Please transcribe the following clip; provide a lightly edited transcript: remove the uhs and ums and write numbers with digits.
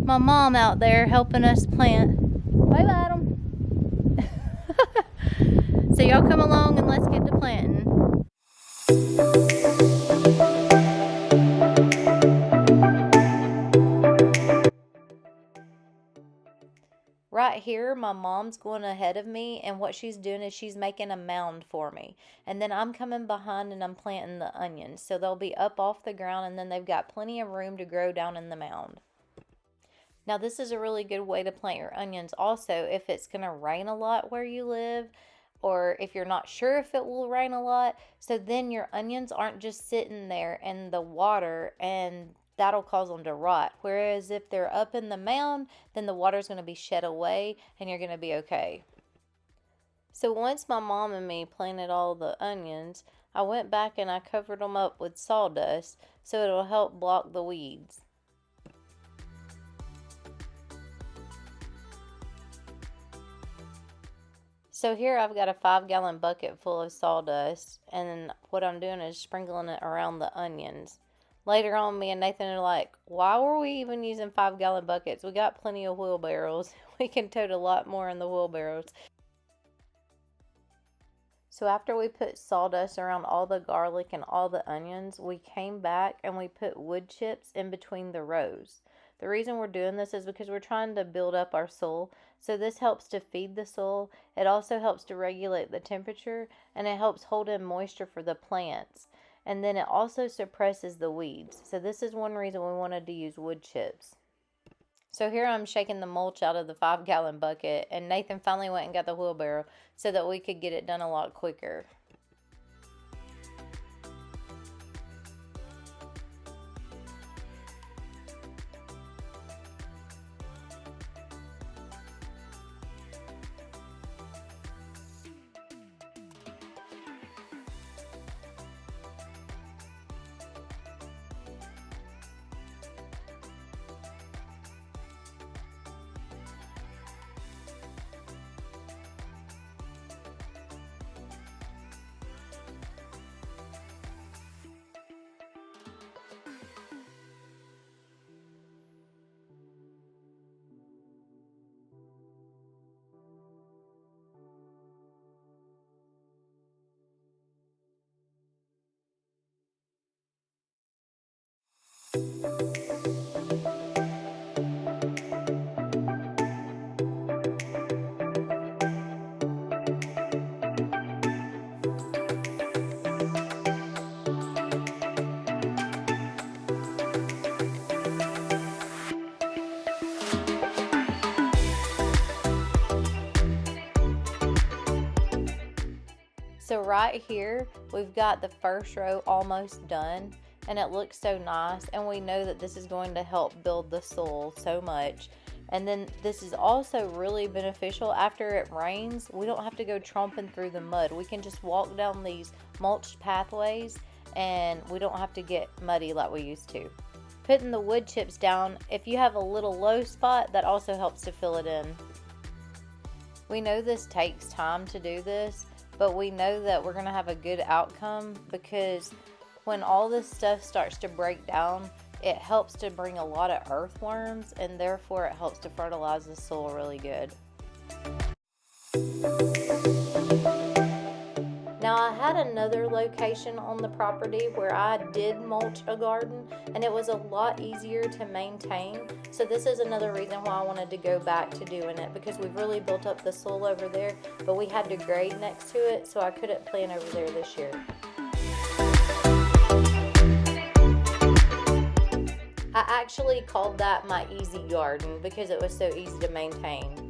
my mom out there helping us plant. Wave at 'em. So y'all come along and let's get to planting. Right here, my mom's going ahead of me, and what she's doing is she's making a mound for me. And then I'm coming behind and I'm planting the onions. So they'll be up off the ground, and then they've got plenty of room to grow down in the mound. Now, this is a really good way to plant your onions also if it's going to rain a lot where you live, or if you're not sure if it will rain a lot. So then your onions aren't just sitting there in the water and that'll cause them to rot. Whereas if they're up in the mound, then the water's going to be shed away and you're going to be okay. So once my mom and me planted all the onions, I went back and I covered them up with sawdust so it'll help block the weeds. So here I've got a 5-gallon bucket full of sawdust, and what I'm doing is sprinkling it around the onions. Later on, me and Nathan are like, why were we even using 5-gallon buckets? We got plenty of wheelbarrows. We can tote a lot more in the wheelbarrows. So after we put sawdust around all the garlic and all the onions, we came back and we put wood chips in between the rows. The reason we're doing this is because we're trying to build up our soil. So this helps to feed the soil. It also helps to regulate the temperature, and it helps hold in moisture for the plants. And then it also suppresses the weeds. So this is one reason we wanted to use wood chips. So here I'm shaking the mulch out of the 5-gallon bucket, and Nathan finally went and got the wheelbarrow so that we could get it done a lot quicker. So right here, we've got the first row almost done, and it looks so nice, and we know that this is going to help build the soil so much. And then this is also really beneficial after it rains. We don't have to go tromping through the mud. We can just walk down these mulched pathways, and we don't have to get muddy like we used to. Putting the wood chips down, if you have a little low spot, that also helps to fill it in. We know this takes time to do this, but we know that we're going to have a good outcome because when all this stuff starts to break down, it helps to bring a lot of earthworms, and therefore it helps to fertilize the soil really good. Now, I had another location on the property where I did mulch a garden, and it was a lot easier to maintain. So this is another reason why I wanted to go back to doing it, because we've really built up the soil over there, but we had to grade next to it, so I couldn't plant over there this year. I actually called that my easy garden because it was so easy to maintain.